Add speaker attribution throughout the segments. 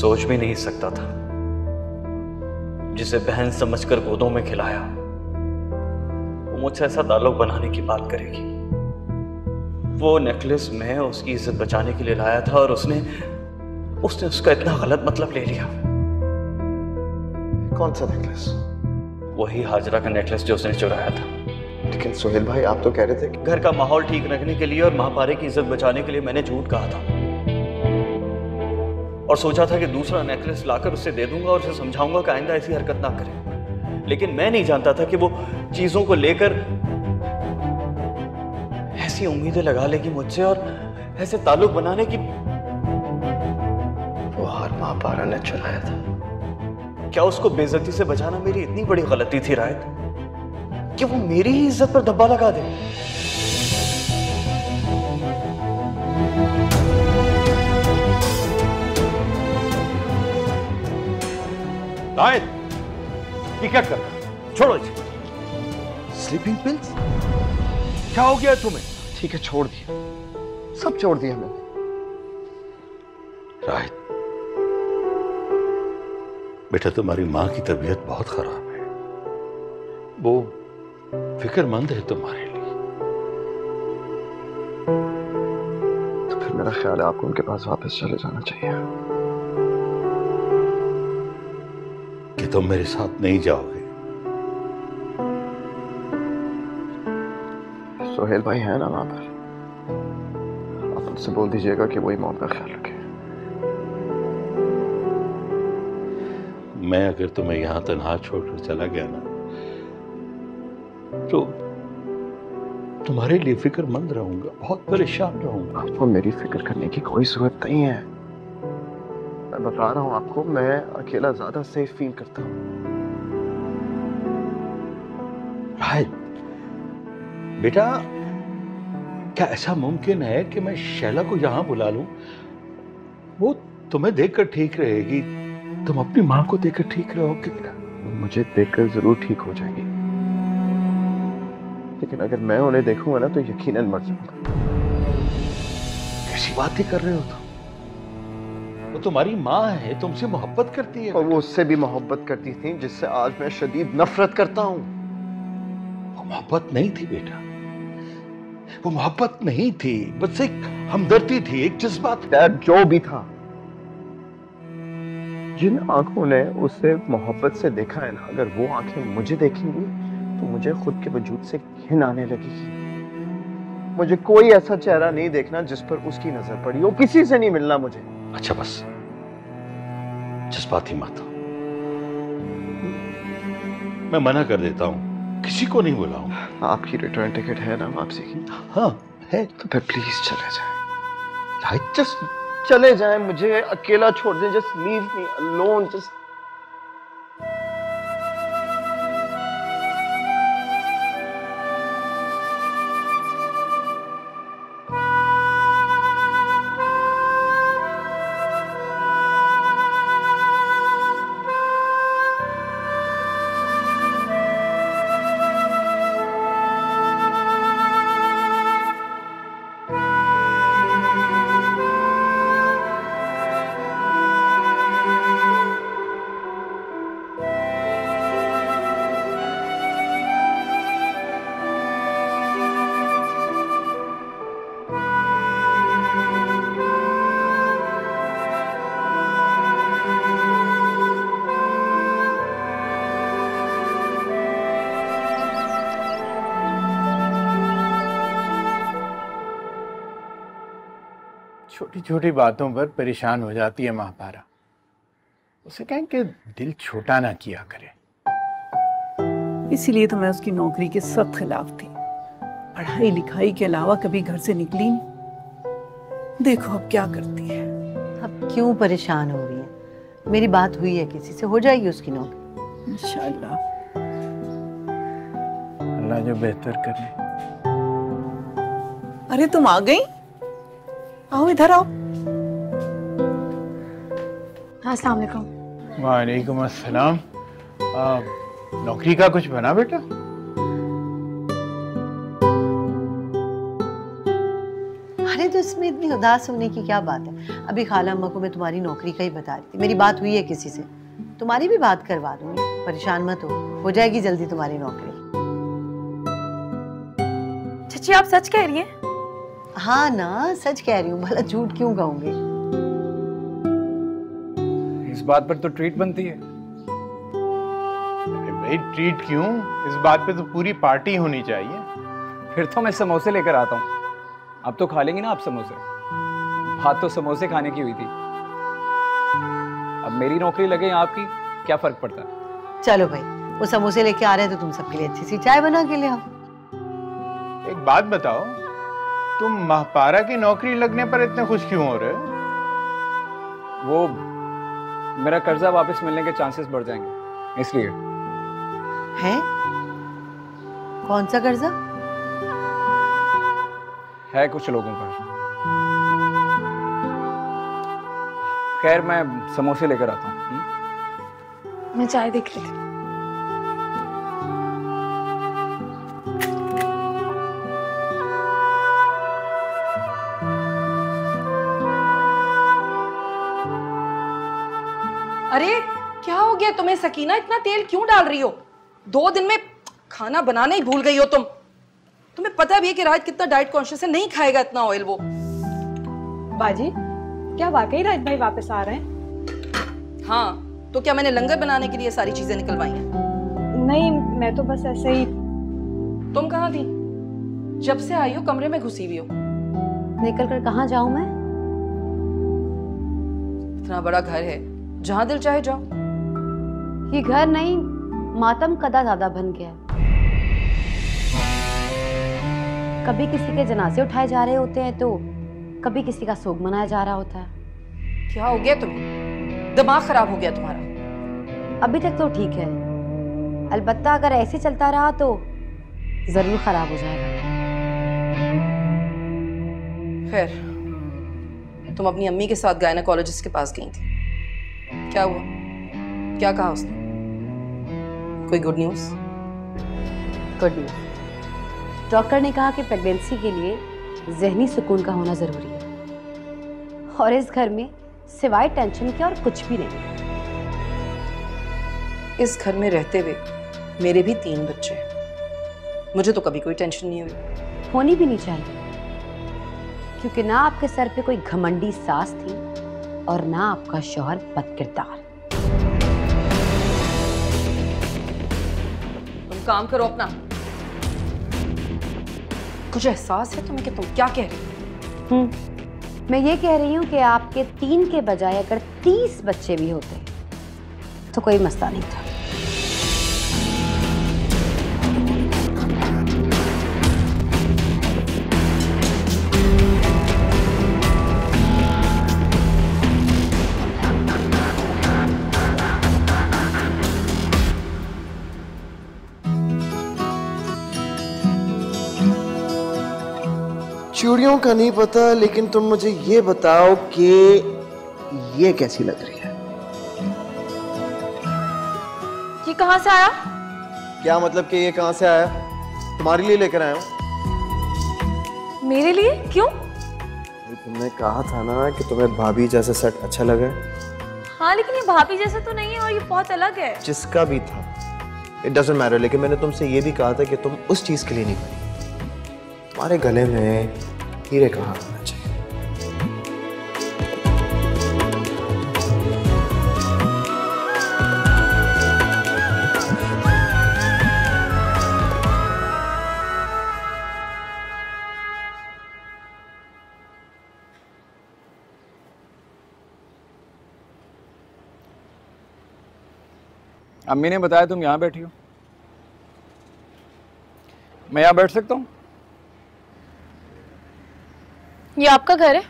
Speaker 1: सोच भी नहीं सकता था, जिसे बहन समझकर गोदों में खिलाया, वो मुझसे ऐसा ताल्लुक बनाने की बात करेगी। वो नेकलेस मैं उसकी इज्जत बचाने के लिए लाया था और उसने उसका इतना गलत मतलब ले लिया।
Speaker 2: कौन सा नेकलेस?
Speaker 1: वही हाजरा का नेकलेस जो उसने चुराया था।
Speaker 2: लेकिन सोहेल भाई, आप तो कह रहे थे कि
Speaker 1: घर का माहौल ठीक रखने के लिए और महापारे की इज्जत बचाने के लिए मैंने झूठ कहा था और सोचा था कि दूसरा नेकलेस लाकर उसे दे दूंगा और उसे समझाऊंगा कि आइंदा ऐसी हरकत ना करे। लेकिन मैं नहीं जानता था कि वो चीजों को लेकर ऐसी उम्मीदें लगा लेगी मुझसे और ऐसे ताल्लुक बनाने की।
Speaker 2: वो हार महापारा ने चुराया था।
Speaker 1: क्या उसको बेइज्जती से बचाना मेरी इतनी बड़ी गलती थी रायत, कि वो मेरी ही इज्जत पर धब्बा लगा दे?
Speaker 3: रायत, ये क्या कर रहा है? छोड़ो इसे।
Speaker 2: Sleeping pills?
Speaker 3: क्या हो गया तुम्हें?
Speaker 2: ठीक है, छोड़ दिया, सब छोड़ दिया मैंने।
Speaker 3: रायत बेटा, तुम्हारी माँ की तबीयत बहुत खराब है, वो फिक्रमंद है तुम्हारे लिए।
Speaker 2: तो फिर मेरा ख्याल है आपको उनके पास वापस चले जाना चाहिए।
Speaker 3: कि तुम मेरे साथ नहीं जाओगे?
Speaker 2: सोहेल भाई है ना वहां पर, आप उनसे बोल दीजिएगा कि वही मॉम का ख्याल रखे।
Speaker 3: मैं अगर तुम्हें यहां तन्हा छोड़कर चला गया ना, तो तुम्हारे लिए फिक्रमंद रहूंगा, बहुत परेशान रहूंगा।
Speaker 2: आपको मेरी फिक्र करने की कोई जरूरत नहीं है। मैं बता रहा हूं आपको, मैं अकेला ज्यादा सेफ फील करता हूं।
Speaker 3: रायत बेटा, क्या ऐसा मुमकिन है कि मैं शैला को यहां बुला लूं? वो तुम्हें देखकर ठीक रहेगी, तुम अपनी मां को देखकर ठीक रहोगे।
Speaker 2: मुझे देखकर जरूर ठीक हो जाएगी, लेकिन अगर मैं उन्हें देखूंगा ना तो यकीनन मर जाऊंगा।
Speaker 3: कैसी बातें कर रहे हो तुम? वो तुम्हारी माँ है, तुमसे मोहब्बत करती है।
Speaker 2: और वो उससे भी मोहब्बत करती थी जिससे आज मैं शदीद नफरत करता हूं।
Speaker 3: वो मोहब्बत नहीं थी बेटा, वो मोहब्बत नहीं थी, बस एक हमदर्दी थी, एक जज्बा था।
Speaker 2: डैड, जो भी था, जिन आंखों ने उसे मोहब्बत से देखा है ना, अगर वो आंखें मुझे देखेंगी तो मुझे खुद के वजूद से घिन आने लगेगी। मुझे कोई ऐसा चेहरा नहीं देखना जिस पर उसकी नजर पड़ी हो, किसी से नहीं मिलना मुझे।
Speaker 3: अच्छा बस, जज्बाती मत हो, मैं मना कर देता हूं, किसी को नहीं बुलाऊंगा।
Speaker 2: आपकी रिटर्न टिकट है ना वापसी की?
Speaker 3: हाँ है।
Speaker 2: तो फिर प्लीज चले जाएं। जस्ट चले जाएं, मुझे अकेला छोड़ दें। Just leave me alone. Just
Speaker 4: छोटी छोटी बातों पर परेशान हो जाती है महापारा। उसे कहें कि दिल छोटा ना किया करे।
Speaker 5: इसीलिए तो मैं उसकी नौकरी के सख्त खिलाफ थी। पढ़ाई लिखाई के अलावा कभी घर से निकली नहीं। देखो अब क्या करती है।
Speaker 6: अब क्यों परेशान हो रही है? मेरी बात हुई है किसी से, हो जाएगी उसकी नौकरी
Speaker 5: इंशाल्लाह।
Speaker 4: अल्लाह जो बेहतर करे।
Speaker 5: अरे तुम आ गई, आओ इधर आओ।
Speaker 7: अस्सलाम वालेकुम।
Speaker 4: वालेकुम अस्सलाम। नौकरी का कुछ बना बेटा?
Speaker 6: अरे तो इसमें इतनी उदास होने की क्या बात है? अभी खाला अम्मा को मैं तुम्हारी नौकरी का ही बता रही थी। मेरी बात हुई है किसी से, तुम्हारी भी बात करवा दूंगी, परेशान मत हो जाएगी जल्दी तुम्हारी नौकरी।
Speaker 7: चाची आप सच कह रही हैं?
Speaker 6: हाँ ना, सच कह रही हूँ, भला झूठ क्यों कहूंगी।
Speaker 4: इस बात पर तो ट्रीट बनती है। अरे भाई ट्रीट क्यों, इस बात पे तो पूरी पार्टी होनी चाहिए।
Speaker 8: फिर तो मैं समोसे लेकर आता हूँ। अब तो खा लेंगी ना आप समोसे? बात तो समोसे खाने की हुई थी। अब मेरी नौकरी लगे या आपकी, क्या फर्क पड़ता है?
Speaker 6: चलो भाई, वो समोसे लेके आ रहे हैं तो तुम सबके लिए अच्छी सी चाय बना के ले आओ।
Speaker 4: एक बात बताओ, तुम महपारा की नौकरी लगने पर इतने खुश क्यों हो रहे हो?
Speaker 8: वो मेरा कर्जा वापस मिलने के चांसेस बढ़ जाएंगे, इसलिए।
Speaker 6: हैं? कौन सा कर्जा?
Speaker 8: है कुछ लोगों पर। खैर मैं समोसे लेकर आता हूँ।
Speaker 7: मैं चाय देख रही थी।
Speaker 9: अरे क्या हो गया तुम्हें सकीना, इतना तेल क्यों डाल रही हो? 2 दिन में खाना बनाना ही भूल गई हो तुम। तुम्हें पता भी है कि राज कितना डाइट कॉन्शियस है, नहीं खाएगा इतना ऑयल वो।
Speaker 7: बाजी, क्या वाकई राज भाई वापस आ रहे हैं?
Speaker 9: हाँ, तो क्या मैंने लंगर बनाने के लिए सारी चीजें निकलवाई हैं?
Speaker 7: नहीं, मैं तो बस ऐसे ही।
Speaker 9: तुम कहाँ थी? जब से आई हो कमरे में घुसी हुई हो।
Speaker 10: निकल कर कहाँ जाऊं मैं?
Speaker 9: इतना बड़ा घर है, जहां दिल चाहे जाओ।
Speaker 10: ये घर नहीं, मातम कदा ज्यादा बन गया है। कभी किसी के जनाजे उठाए जा रहे होते हैं तो कभी किसी का सोग मनाया जा रहा होता है।
Speaker 9: क्या हो गया तुम्हें? दिमाग खराब हो गया तुम्हारा?
Speaker 10: अभी तक तो ठीक है, अलबत्ता अगर ऐसे चलता रहा तो जरूर खराब हो जाएगा।
Speaker 9: खैर, तुम अपनी अम्मी के साथ गायनेकोलॉजिस्ट के पास गई थी, क्या हुआ? क्या कहा उसने? कोई good news?
Speaker 10: Good news. Doctor ने कहा कि प्रेगनेंसी के लिए जहनी सुकून का होना जरूरी है और इस घर में सिवाय टेंशन के और कुछ भी नहीं।
Speaker 9: इस घर में रहते हुए मेरे भी 3 बच्चे हैं, मुझे तो कभी कोई टेंशन नहीं हुई।
Speaker 10: होनी भी नहीं चाहिए, क्योंकि ना आपके सर पे कोई घमंडी सास थी और ना आपका शौहर बदकिरदार।
Speaker 9: तुम काम करो अपना। कुछ एहसास है तुम्हें कि तुम क्या कह रही हो?
Speaker 10: मैं ये कह रही हूँ कि आपके 3 के बजाय अगर 30 बच्चे भी होते तो कोई मसला नहीं था।
Speaker 2: चूड़ियों का नहीं पता, लेकिन तुम मुझे ये बताओ कि ये कैसी लग रही है?
Speaker 7: ये कहाँ से आया?
Speaker 2: क्या मतलब कि ये कहाँ से आया? तुम्हारे लिए लेकर आया हूँ।
Speaker 7: मेरे लिए? क्यों?
Speaker 2: तुमने कहा था ना कि तुम्हें भाभी जैसा सेट अच्छा लगा।
Speaker 7: हाँ, लेकिन ये भाभी जैसा तो नहीं है और ये बहुत अलग है।
Speaker 2: जिसका भी था, इट डजंट मैटर, लेकिन मैंने तुमसे ये भी कहा था कि तुम उस चीज के लिए नहीं बनी। तुम्हारे गले में हीरे का हार होना चाहिए।
Speaker 8: अम्मी ने बताया तुम यहाँ बैठी हो, मैं यहाँ बैठ सकता हूँ?
Speaker 7: ये आपका घर है?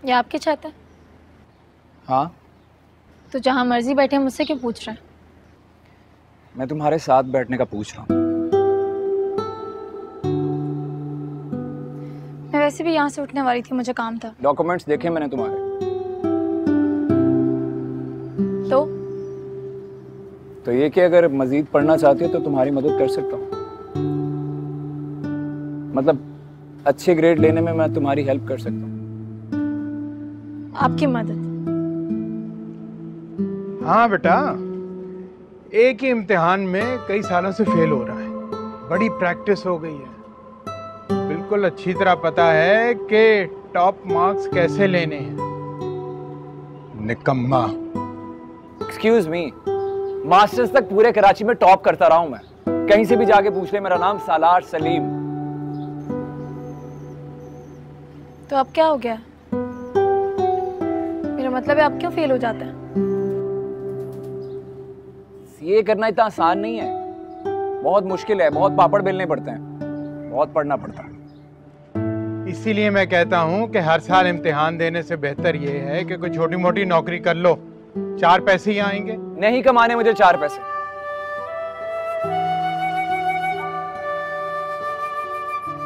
Speaker 7: ये आपकी छत है?
Speaker 8: हाँ।
Speaker 7: तो जहां मर्जी बैठे, मुझसे क्यों पूछ रहे हैं?
Speaker 8: मैं तुम्हारे साथ बैठने का पूछ रहा हूँ।
Speaker 7: मैं वैसे भी यहाँ से उठने वाली थी, मुझे काम था।
Speaker 8: डॉक्यूमेंट्स देखे मैंने तुम्हारे। तो ये कि अगर मजीद पढ़ना चाहती हो तो तुम्हारी मदद कर सकता हूँ। मतलब अच्छे ग्रेड लेने में मैं तुम्हारी हेल्प कर सकता हूँ।
Speaker 7: आपकी मदद?
Speaker 4: हाँ बेटा, एक ही इम्तिहान में कई सालों से फेल हो रहा है, बड़ी प्रैक्टिस हो गई है, बिल्कुल अच्छी तरह पता है कि टॉप मार्क्स कैसे लेने हैं। निकम्मा।
Speaker 8: एक्सक्यूज मी, मास्टर्स तक पूरे कराची में टॉप करता रहा हूं मैं, कहीं से भी जाके पूछ ले, मेरा नाम सालार सलीम।
Speaker 7: तो अब क्या हो गया? मेरा मतलब है अब क्यों फेल हो जाता है?
Speaker 8: सीए करना इतना आसान नहीं है, बहुत मुश्किल है, बहुत पापड़ बेलने पड़ते हैं, बहुत पढ़ना पड़ता है।
Speaker 4: इसीलिए मैं कहता हूँ कि हर साल इम्तिहान देने से बेहतर ये है कि कोई छोटी मोटी नौकरी कर लो, 4 पैसे ही आएंगे।
Speaker 8: नहीं कमाने मुझे 4 पैसे।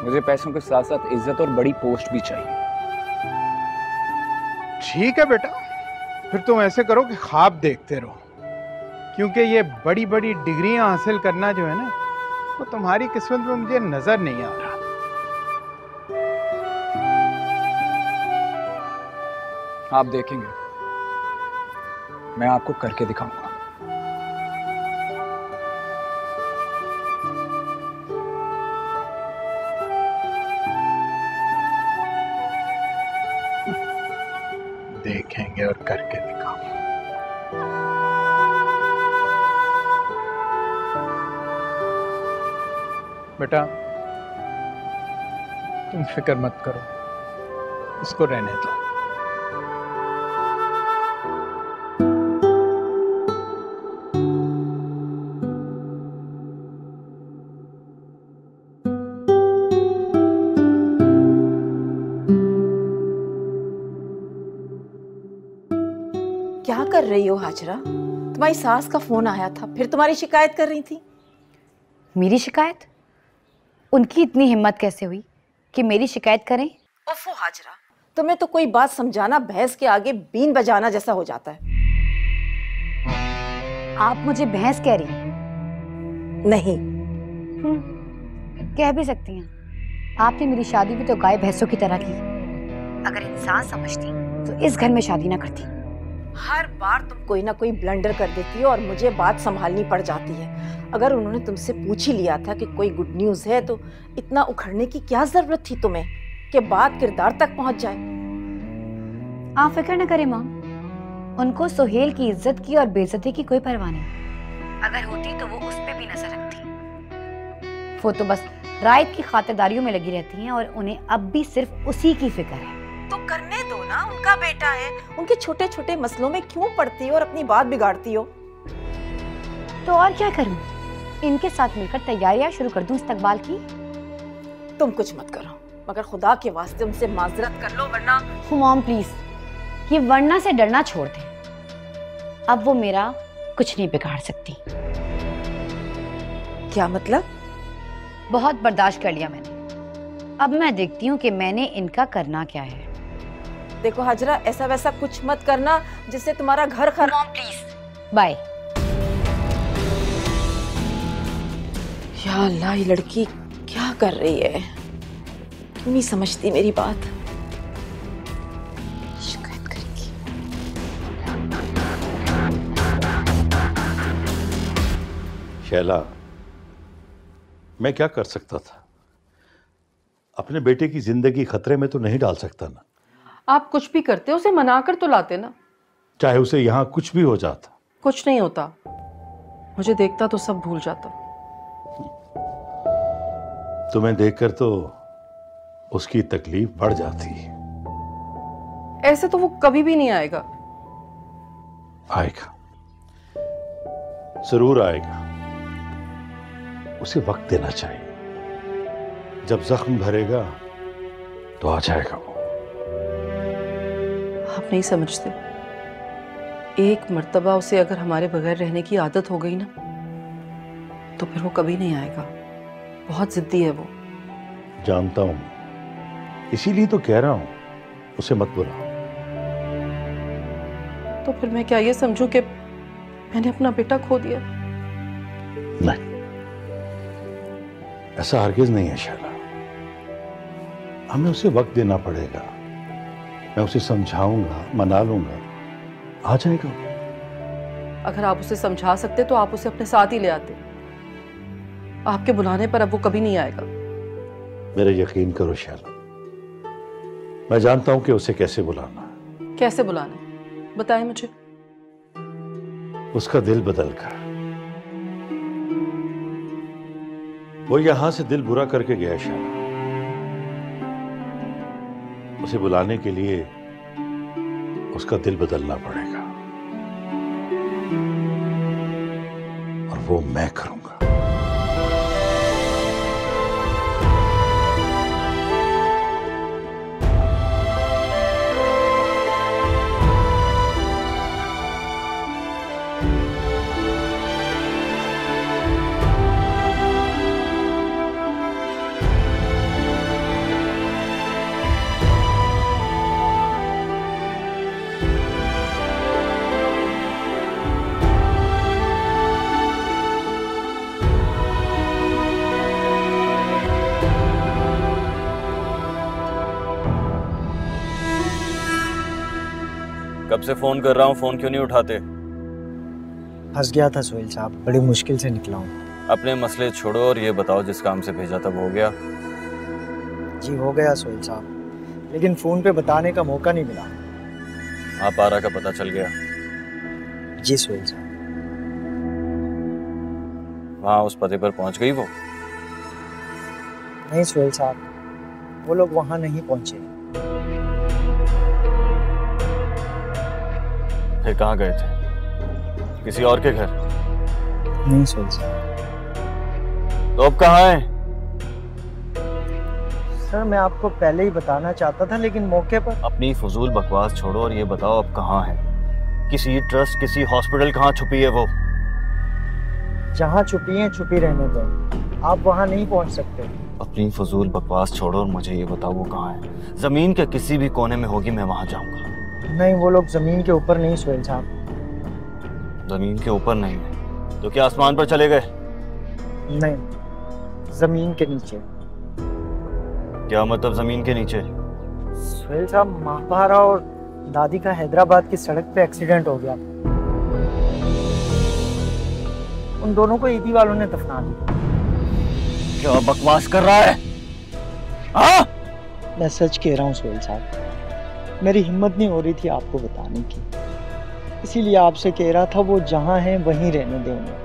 Speaker 8: मुझे पैसों के साथ साथ इज्जत और बड़ी पोस्ट भी चाहिए।
Speaker 4: ठीक है बेटा, फिर तुम ऐसे करो कि ख्वाब देखते रहो, क्योंकि ये बड़ी बड़ी डिग्रियां हासिल करना जो है ना, वो तुम्हारी किस्मत में मुझे नजर नहीं आ रहा।
Speaker 8: आप देखेंगे, मैं आपको करके दिखाऊंगा।
Speaker 4: देखेंगे और करके दिखाऊंगा। बेटा तुम फिक्र मत करो, इसको रहने दो।
Speaker 5: क्या कर रही हो हाजरा? तुम्हारी सास का फोन आया था, फिर तुम्हारी शिकायत कर रही थी।
Speaker 10: मेरी शिकायत? उनकी इतनी हिम्मत कैसे हुई कि मेरी शिकायत करें?
Speaker 5: ओफो हाजरा, तुम्हें तो कोई बात समझाना भैंस के आगे बीन बजाना जैसा हो जाता है।
Speaker 10: आप मुझे भैंस कह रही हैं?
Speaker 5: नहीं।
Speaker 10: कह भी सकती हैं। आपने मेरी शादी भी तो गाय भैंसों की तरह की। अगर इंसान समझती तो इस घर में शादी ना करती।
Speaker 5: हर बार तुम कोई ना कोई ब्लंडर कर देती हो और मुझे बात संभालनी पड़ जाती है। अगर उन्होंने तुमसे पूछ ही लिया था कि कोई गुड न्यूज़ है तो इतना उखड़ने की क्या जरूरत थी तुम्हें कि बात किरदार तक पहुंच जाए।
Speaker 10: आप फिक्र न करें माँ, उनको सुहेल की इज्जत की और बेइज्जती की कोई परवाह नहीं। अगर होती तो वो उस पे भी नजर रखती। वो तो बस रायत की खातिरदारियों में लगी रहती हैं और उन्हें अब भी सिर्फ उसी की फिक्र है।
Speaker 5: तो करने दो ना, उनका बेटा है, उनके छोटे छोटे मसलों में क्यों पड़ती हो और अपनी बात बिगाड़ती हो?
Speaker 10: तो और क्या करूं? इनके साथ मिलकर तैयारियां शुरू कर दूं इस्तकबाल की?
Speaker 5: तुम कुछ मत करो, मगर खुदा के वास्ते उनसे माजरत कर लो, वरना।
Speaker 10: मॉम प्लीज, ये वरना से डरना छोड़ दें। अब वो मेरा कुछ नहीं बिगाड़ सकती।
Speaker 5: क्या मतलब?
Speaker 10: बहुत बर्दाश्त कर लिया मैंने, अब मैं देखती हूँ कि मैंने इनका करना क्या है।
Speaker 5: देखो हाजरा, ऐसा वैसा कुछ मत करना जिससे तुम्हारा घर खराब।
Speaker 10: Please bye.
Speaker 5: या अल्लाह, ये लड़की क्या कर रही है? क्यों नहीं समझती मेरी बात? शिकायत करेगी।
Speaker 3: शैला, मैं क्या कर सकता था? अपने बेटे की जिंदगी खतरे में तो नहीं डाल सकता ना।
Speaker 11: आप कुछ भी करते, उसे मनाकर तो लाते ना।
Speaker 3: चाहे उसे यहाँ कुछ भी हो जाता।
Speaker 11: कुछ नहीं होता, मुझे देखता तो सब भूल जाता।
Speaker 3: तुम्हें देखकर तो उसकी तकलीफ बढ़ जाती।
Speaker 11: ऐसे तो वो कभी भी नहीं आएगा।
Speaker 3: आएगा, जरूर आएगा। उसे वक्त देना चाहिए। जब जख्म भरेगा तो आ जाएगा वो।
Speaker 11: आप नहीं समझते, एक मर्तबा उसे अगर हमारे बगैर रहने की आदत हो गई ना, तो फिर वो कभी नहीं आएगा। बहुत जिद्दी है वो।
Speaker 3: जानता हूं, इसीलिए तो कह रहा हूं उसे मत बुलाओ।
Speaker 11: तो फिर मैं क्या ये समझूं कि मैंने अपना बेटा खो दिया?
Speaker 3: नहीं, ऐसा हरगिज नहीं है शैला। हमें उसे वक्त देना पड़ेगा। मैं उसे समझाऊंगा, मना लूंगा, आ जाएगा।
Speaker 11: अगर आप उसे समझा सकते तो आप उसे अपने साथ ही ले आते। आपके बुलाने पर अब वो कभी नहीं आएगा।
Speaker 3: मेरा यकीन करो शैला, मैं जानता हूं कि उसे कैसे बुलाना है।
Speaker 11: कैसे बुलाना है बताएं मुझे।
Speaker 3: उसका दिल बदल कर। वो यहां से दिल बुरा करके गया शैला। उसे बुलाने के लिए उसका दिल बदलना पड़ेगा, और वो मैं करूंगा।
Speaker 1: कब से फोन कर रहा हूँ, फोन क्यों नहीं उठाते?
Speaker 12: फंस गया था सोहेल साहब, बड़ी मुश्किल से निकला हूँ।
Speaker 1: अपने मसले छोड़ो और ये बताओ जिस काम से भेजा था वो हो गया?
Speaker 12: जी हो गया सोहेल साहब, लेकिन फोन पे बताने का मौका नहीं मिला।
Speaker 1: आप आरा का पता चल गया?
Speaker 12: जी सोहेल साहब।
Speaker 1: वहाँ उस पते पर पहुँच गई वो?
Speaker 12: नहीं सोहेल साहब, वो लोग वहाँ नहीं पहुँचे।
Speaker 1: फिर कहाँ गए थे? किसी और के घर?
Speaker 12: नहीं सोहेल साहब।
Speaker 1: तो अब कहाँ है?
Speaker 12: सर मैं आपको पहले ही बताना चाहता था, लेकिन मौके पर।
Speaker 1: अपनी फजूल बकवास छोड़ो और ये बताओ अब कहाँ है? किसी ट्रस्ट, किसी हॉस्पिटल कहाँ छुपी है वो?
Speaker 12: जहाँ छुपी है छुपी रहने दो, आप वहाँ नहीं पहुँच सकते।
Speaker 1: अपनी फजूल बकवास छोड़ो और मुझे ये बताओ वो कहाँ है? जमीन के किसी भी कोने में होगी, मैं वहाँ जाऊँगा।
Speaker 12: नहीं, वो लोग जमीन के ऊपर नहीं सोहेल साहब।
Speaker 1: जमीन के ऊपर नहीं है तो क्या आसमान पर चले गए?
Speaker 12: नहीं, जमीन के नीचे।
Speaker 1: क्या मतलब जमीन के नीचे?
Speaker 12: सोहेल साहब, महापारा और दादी का हैदराबाद की सड़क पे एक्सीडेंट हो गया। उन दोनों को ईदी वालों ने दफना दिया।
Speaker 1: क्या बकवास कर रहा है? हाँ?
Speaker 12: मैं सच कह रहा हूँ सोहेल साहब, मेरी हिम्मत नहीं हो रही थी आपको बताने की, इसीलिए आपसे कह रहा था वो जहाँ हैं वहीं रहने दें उन्हें।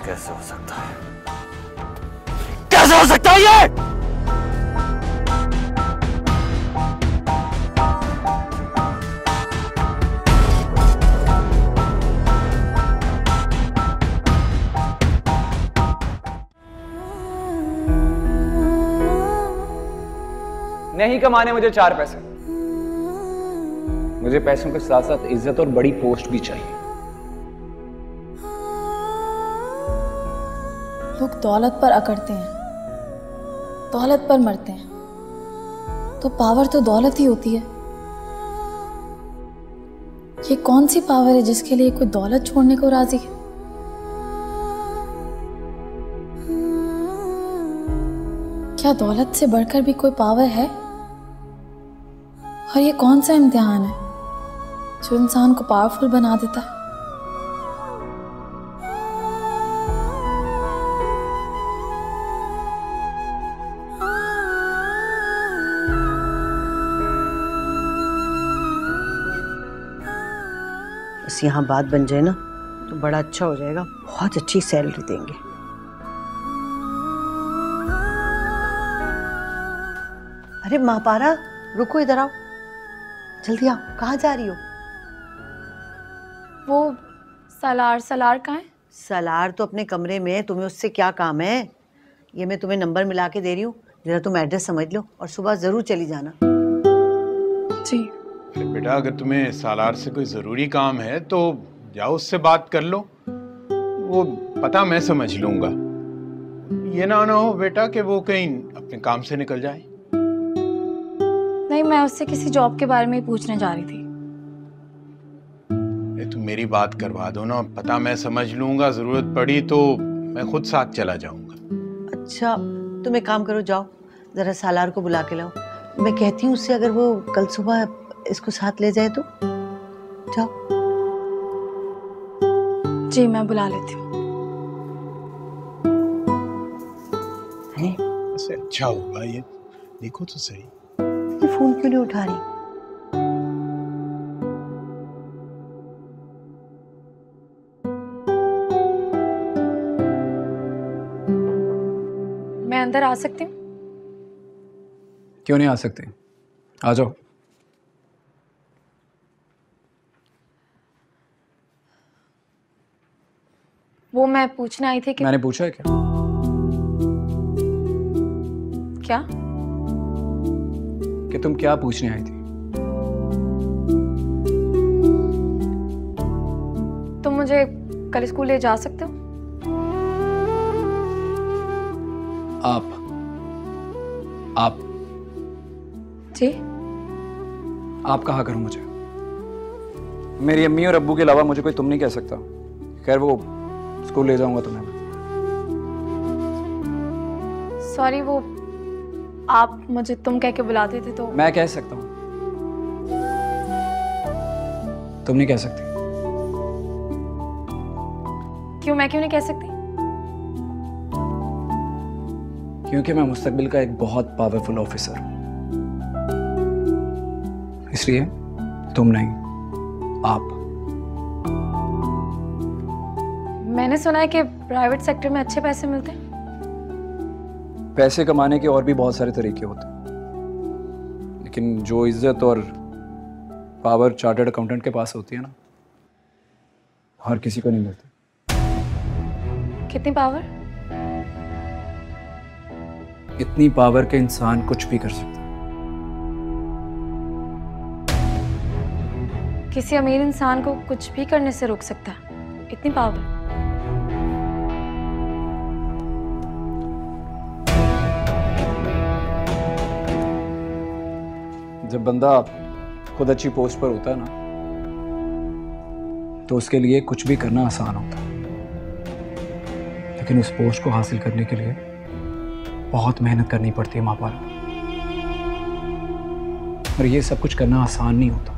Speaker 1: कैसे हो सकता है? कैसे हो सकता है ये?
Speaker 8: नहीं कमाने मुझे 4 पैसे, मुझे पैसों के साथ साथ इज्जत और बड़ी पोस्ट भी चाहिए।
Speaker 13: लोग दौलत पर अकड़ते हैं, दौलत पर मरते हैं, तो पावर तो दौलत ही होती है। ये कौन सी पावर है जिसके लिए कोई दौलत छोड़ने को राजी है? क्या दौलत से बढ़कर भी कोई पावर है? और ये कौन सा इम्तिहान है जो इंसान को पावरफुल बना देता है?
Speaker 6: बस यहाँ बात बन जाए ना तो बड़ा अच्छा हो जाएगा, बहुत अच्छी सैलरी देंगे। अरे महापारा, रुको, इधर आओ, जल्दी आओ। कहाँ जा रही हो?
Speaker 13: वो सलार कहाँ है?
Speaker 6: सलार तो अपने कमरे में है, तुम्हें उससे क्या काम है? ये मैं तुम्हें नंबर मिला के दे रही हूँ, जरा तुम एड्रेस समझ लो और सुबह जरूर चली जाना।
Speaker 13: जी।
Speaker 4: बेटा अगर तुम्हें सालार से कोई ज़रूरी काम है तो जाओ, उससे बात कर लो, वो पता मैं समझ लूँगा। ये ना हो बेटा कि वो कहीं अपने काम से निकल जाए।
Speaker 13: नहीं, मैं उससे किसी जॉब के बारे में ही पूछने जा रही थी।
Speaker 4: तुम मेरी बात करवा दो ना, पता मैं समझ लूंगा, जरूरत पड़ी तो मैं खुद साथ चला जाऊंगा।
Speaker 6: अच्छा तुम एक काम करो, जाओ जरा सालार को बुला के लाओ। मैं कहती हूँ उससे अगर वो कल सुबह इसको साथ ले जाए तो। जाओ।
Speaker 13: जी मैं बुला लेती हूँ।
Speaker 4: ऐसे अच्छा होगा ये, देखो तो सही।
Speaker 6: ये फोन क्यों नहीं उठा रही?
Speaker 13: मैं अंदर आ सकती हूँ?
Speaker 8: क्यों नहीं आ सकते, आ जाओ।
Speaker 13: वो मैं पूछने आई थी कि
Speaker 8: मैंने पूछा है क्या?
Speaker 13: क्या?
Speaker 8: कि तुम क्या पूछने आई थी?
Speaker 13: तुम मुझे कल स्कूल ले जा सकते हो?
Speaker 8: आप
Speaker 13: जी?
Speaker 8: आप कहा करूं मुझे? मेरी अम्मी और अब्बू के अलावा मुझे कोई तुम नहीं कह सकता। खैर वो स्कूल ले जाऊंगा तुम्हें।
Speaker 13: सॉरी, वो आप मुझे तुम कह के बुलाते थे तो।
Speaker 8: मैं कह सकता हूं, तुम नहीं कह सकती।
Speaker 13: क्यों? मैं क्यों नहीं कह सकती?
Speaker 8: क्योंकि मैं मुस्तकबिल का एक बहुत पावरफुल ऑफिसर हूं, इसलिए तुम नहीं, आप।
Speaker 13: मैंने सुना है कि प्राइवेट सेक्टर में अच्छे पैसे मिलते हैं।
Speaker 8: पैसे कमाने के और भी बहुत सारे तरीके होते हैं, लेकिन जो इज्जत और पावर चार्टर्ड अकाउंटेंट के पास होती है ना, हर किसी को नहीं मिलती।
Speaker 13: कितनी पावर?
Speaker 8: इतनी पावर के इंसान कुछ भी कर सकता है।
Speaker 13: किसी अमीर इंसान को कुछ भी करने से रोक सकता है, इतनी पावर?
Speaker 8: जब बंदा खुद अच्छी पोस्ट पर होता है ना, तो उसके लिए कुछ भी करना आसान होता है, लेकिन उस पोस्ट को हासिल करने के लिए बहुत मेहनत करनी पड़ती है माँ बाप। और ये सब कुछ करना आसान नहीं होता।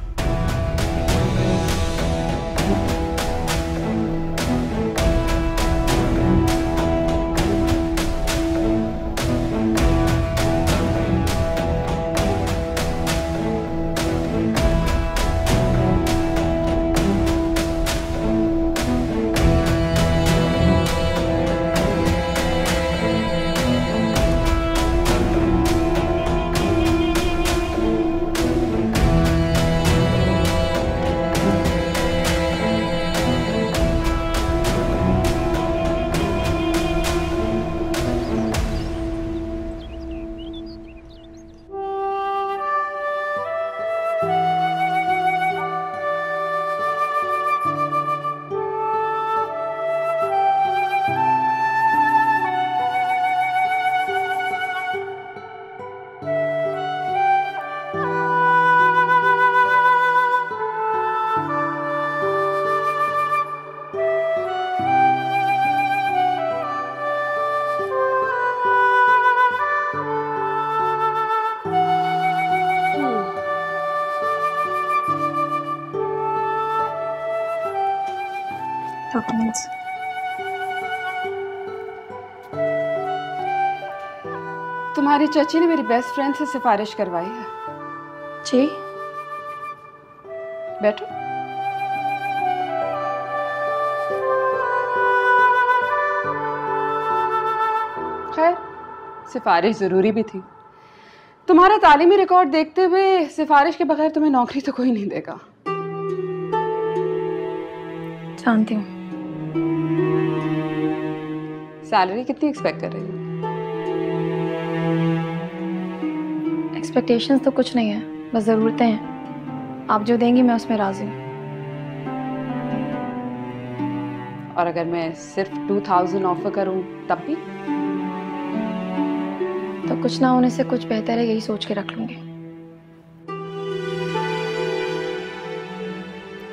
Speaker 13: डॉक्यूमेंट्स।
Speaker 11: तुम्हारी चाची ने मेरी बेस्ट फ्रेंड से सिफारिश करवाई है।
Speaker 13: जी?
Speaker 11: बैठो। खैर सिफारिश जरूरी भी थी। तुम्हारा तालीमी रिकॉर्ड देखते हुए सिफारिश के बगैर तुम्हें नौकरी तो कोई नहीं देगा।
Speaker 13: जानती हूँ।
Speaker 11: सैलरी कितनी एक्सपेक्ट कर रही हो?
Speaker 13: एक्सपेक्टेशंस तो कुछ नहीं है, बस ज़रूरतें हैं। आप जो देंगी मैं उसमें राजी हूँ।
Speaker 11: और अगर मैं सिर्फ 2000 ऑफर करूं तब भी?
Speaker 13: कुछ ना होने से कुछ बेहतर है, यही सोच के रख लूंगी।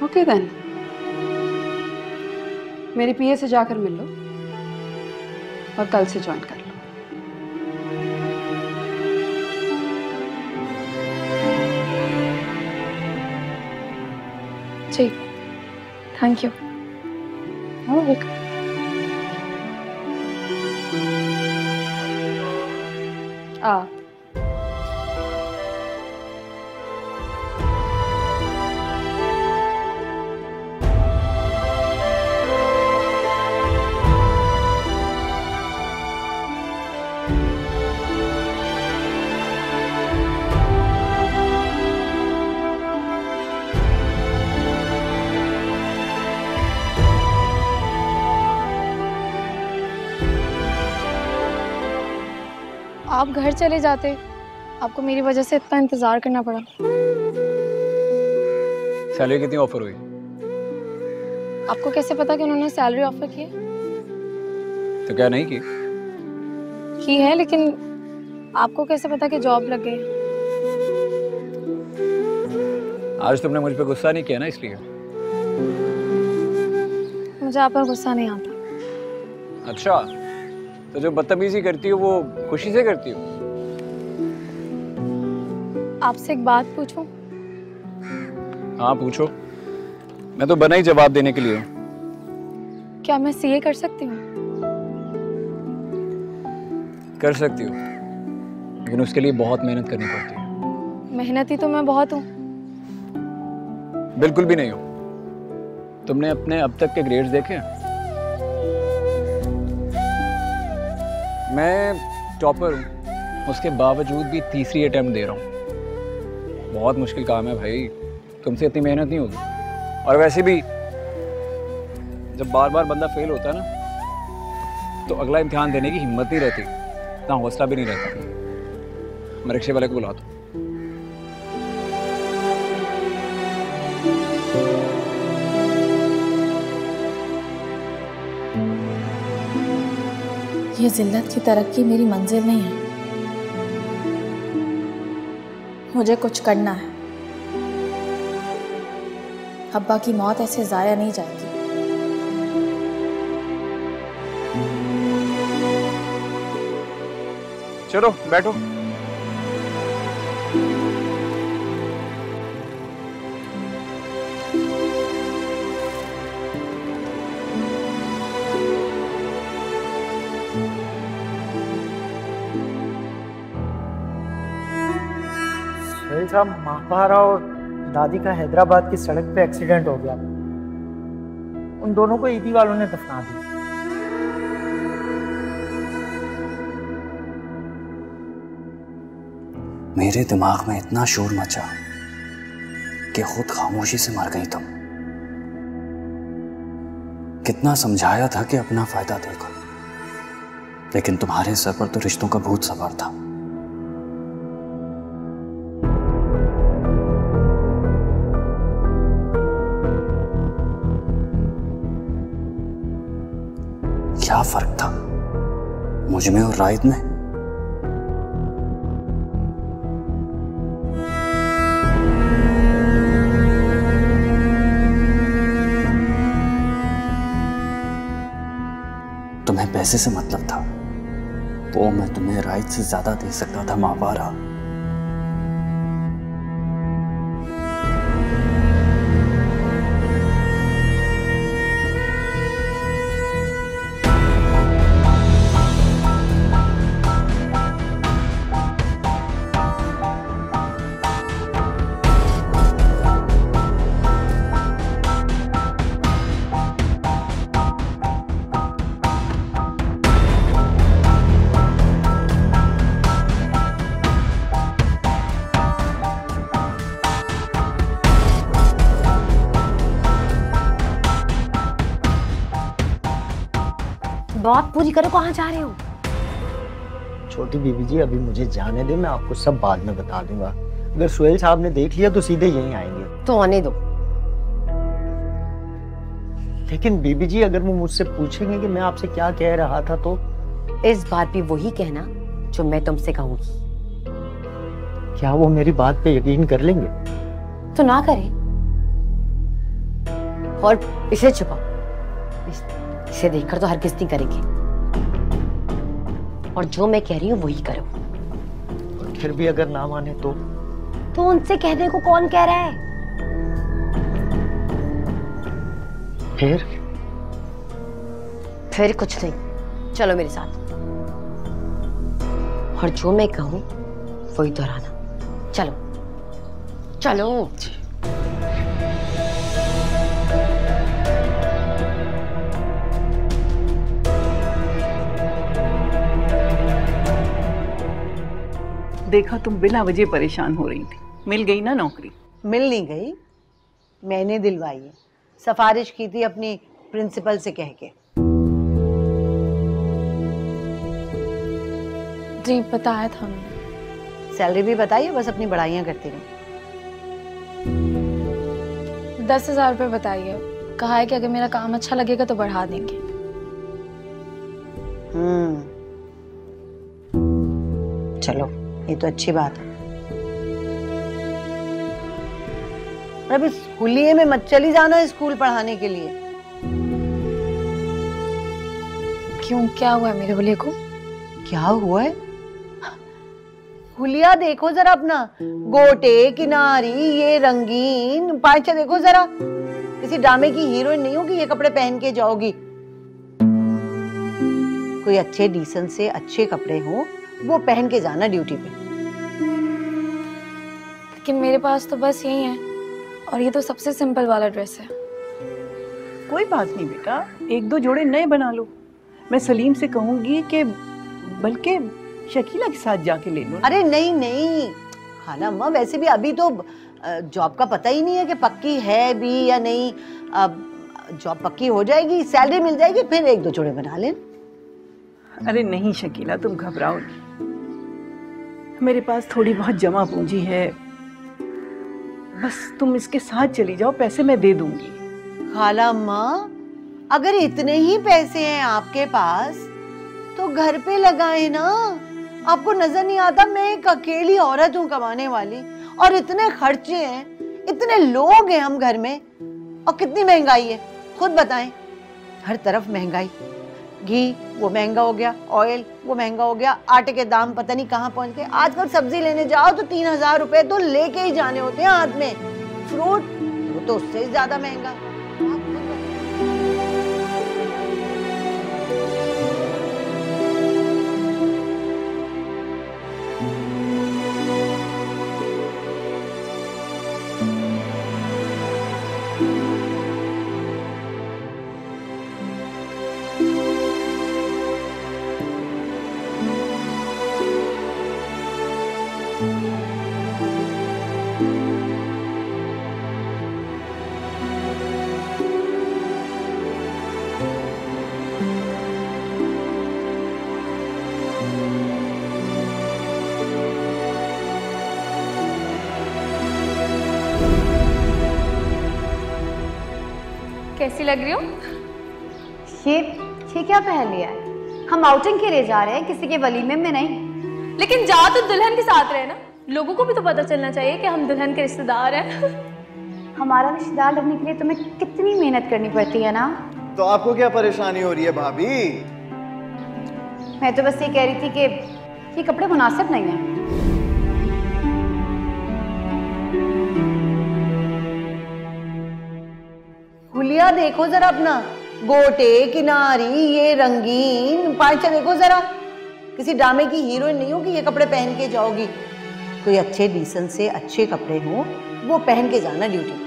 Speaker 10: ओके देन, मेरी पीए से जाकर मिल लो और कल से ज्वाइन कर लो।
Speaker 13: जी, थैंक यू। वेलकम। आप घर चले जाते, आपको मेरी वजह से इतना इंतजार करना पड़ा।
Speaker 8: सैलरी कितनी ऑफर हुई?
Speaker 13: आपको कैसे पता कि उन्होंने सैलरी ऑफर की है?
Speaker 8: तो क्या नहीं
Speaker 13: की है, लेकिन आपको कैसे पता कि जॉब लग गई?
Speaker 8: आज तुमने मुझ पे गुस्सा नहीं किया ना, इसलिए।
Speaker 13: मुझे आप पर गुस्सा नहीं आता।
Speaker 8: अच्छा, तो जो बदतमीजी करती हो वो खुशी से करती हो?
Speaker 13: आपसे एक बात पूछूं?
Speaker 8: हाँ पूछो, मैं तो बना ही जवाब देने के लिए हूँ।
Speaker 13: क्या मैं सीए कर सकती हूँ?
Speaker 8: कर सकती हो, लेकिन उसके लिए बहुत मेहनत करनी पड़ती है।
Speaker 13: मेहनती तो मैं बहुत हूँ।
Speaker 8: बिल्कुल भी नहीं हो। तुमने अपने अब तक के ग्रेड्स देखे? मैं टॉपर हूँ, उसके बावजूद भी तीसरी अटेम्प्ट दे रहा हूँ। बहुत मुश्किल काम है भाई, तुमसे इतनी मेहनत नहीं होगी। और वैसे भी जब बार बार बंदा फेल होता है ना, तो अगला इम्तिहान देने की हिम्मत नहीं रहती, इतना हौसला भी नहीं रहता। मैं रिक्शे वाले को बुलाता हूँ।
Speaker 13: ये जिल्लत की तरक्की मेरी मंजिल नहीं है। मुझे कुछ करना है। अब्बा की मौत ऐसे जाया नहीं जाएगी।
Speaker 8: चलो बैठो।
Speaker 12: सोहेल साहब, महापारा और दादी का हैदराबाद की सड़क पे एक्सीडेंट हो गया। उन दोनों को ईदी वालों ने दफना दिया।
Speaker 1: मेरे दिमाग में इतना शोर मचा कि खुद खामोशी से मर गई तुम। कितना समझाया था कि अपना फायदा देखो, लेकिन तुम्हारे सर पर तो रिश्तों का भूत सवार था। क्या फर्क था मुझ में और राइद में? तुम्हें पैसे से मतलब था, वो मैं तुम्हें राइद से ज्यादा दे सकता था महापारा।
Speaker 6: बात पूरी करो, कहाँ जा रहे हो?
Speaker 12: छोटी बीबी जी, अभी मुझे जाने दे, मैं आपको सब बाद में बता दूंगा। अगर सोहेल साहब ने देख लिया तो सीधे यहीं आएंगे।
Speaker 6: तो आने दो।
Speaker 12: लेकिन बीबी जी, अगर वो मुझसे पूछेंगे कि मैं आपसे क्या कह रहा था तो?
Speaker 6: इस बार भी वही कहना
Speaker 10: जो मैं तुमसे कहूंगी।
Speaker 12: क्या वो मेरी बात पे यकीन कर लेंगे?
Speaker 10: तो ना करें और इसे छुपाओ, इसे देखकर तो हरगिज़ नहीं करेंगे, और जो मैं कह रही हूँ वही करो।
Speaker 12: फिर भी अगर ना माने तो
Speaker 10: उनसे कहने को कौन कह रहा है? फिर कुछ नहीं, चलो मेरे साथ, और जो मैं कहूं वही दोहराना। चलो चलो।
Speaker 14: देखा, तुम बिना वजह परेशान हो रही थी। मिल गई ना नौकरी?
Speaker 6: मिल नहीं गई, मैंने दिलवाई है। सिफारिश की थी अपनी प्रिंसिपल से कह के।
Speaker 13: जी बताया था हमने।
Speaker 6: सैलरी भी बताई है, बस अपनी बढ़ाइयाँ करती रही।
Speaker 13: 10,000 रुपये बताइए। कहा है कि अगर मेरा काम अच्छा लगेगा तो बढ़ा देंगे।
Speaker 6: चलो, ये तो अच्छी बात है। अब इस हुलिये में मत चली जाना स्कूल पढ़ाने के लिए।
Speaker 13: क्यों, क्या हुआ है मेरे हुलिये को?
Speaker 6: क्या हुआ है? हुलिया देखो जरा अपना, गोटे किनारी ये रंगीन पांचा देखो जरा। किसी ड्रामे की हीरोइन नहीं होगी ये कपड़े पहन के जाओगी। कोई अच्छे डिसेंट से अच्छे कपड़े हो वो पहन के जाना ड्यूटी पे।
Speaker 13: लेकिन मेरे पास तो बस यही है, और ये तो सबसे सिंपल वाला ड्रेस है।
Speaker 14: कोई बात नहीं बेटा, 1-2 जोड़े नए बना लो। मैं सलीम से कहूंगी कि बल्कि शकीला के साथ जाके ले लो।
Speaker 6: अरे नहीं नहीं खाला अम्मा, वैसे भी अभी तो जॉब का पता ही नहीं है कि पक्की है भी या नहीं। अब जॉब पक्की हो जाएगी, सैलरी मिल जाएगी, फिर 1-2 जोड़े बना लेना।
Speaker 14: अरे नहीं शकीला, तुम घबराओ नहीं। मेरे पास थोड़ी बहुत जमा पूंजी है, बस तुम इसके साथ चली जाओ, पैसे मैं दे दूंगी।
Speaker 6: खाला अम्मा, अगर इतने ही पैसे हैं आपके पास तो घर पे लगाए ना। आपको नजर नहीं आता मैं एक अकेली औरत हूँ कमाने वाली, और इतने खर्चे हैं, इतने लोग हैं हम घर में, और कितनी महंगाई है खुद बताएं। हर तरफ महंगाई, घी वो महंगा हो गया, ऑयल वो महंगा हो गया, आटे के दाम पता नहीं कहाँ पहुंच गए। आजकल सब्जी लेने जाओ तो 3,000 रुपए तो लेके ही जाने होते हैं हाथ में। फ्रूट वो तो उससे ज्यादा महंगा।
Speaker 13: कैसी लग रही हो?
Speaker 10: ये क्या पहन लिया है? हम आउटिंग के लिए जा रहे हैं, किसी के वलीमे में नहीं।
Speaker 13: लेकिन जा तो दुल्हन के साथ रहे ना, लोगों को भी तो पता चलना चाहिए कि हम दुल्हन के रिश्तेदार हैं।
Speaker 10: हमारा रिश्तेदार लगने के लिए तुम्हें कितनी मेहनत करनी पड़ती है ना।
Speaker 2: तो आपको क्या परेशानी हो रही है भाभी?
Speaker 10: मैं तो बस ये कह रही थी कि ये कपड़े मुनासिब नहीं है।
Speaker 6: हुलिया देखो जरा अपना, गोटे किनारी ये रंगीन पांचा देखो जरा। किसी ड्रामे की हीरोइन नहीं होगी ये कपड़े पहन के जाओगी। कोई अच्छे डिसेंट से अच्छे कपड़े हो वो पहन के जाना ड्यूटी।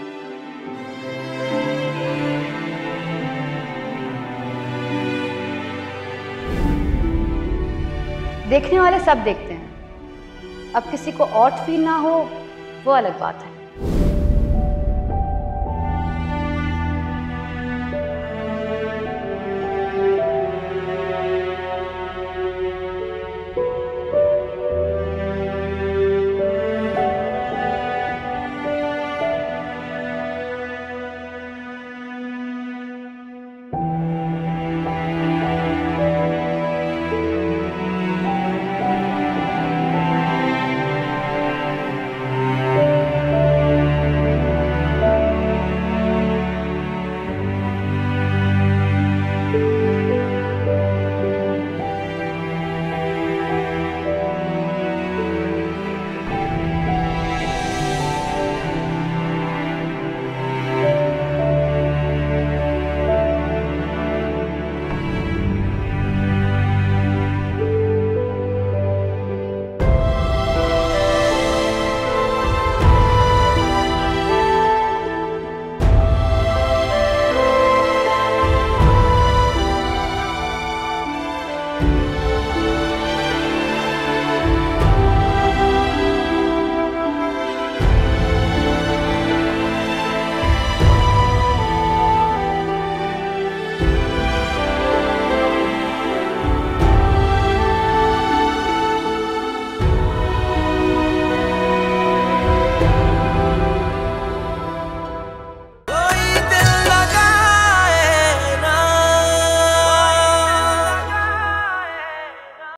Speaker 10: देखने वाले सब देखते हैं, अब किसी को ऑट फील ना हो वो अलग बात है।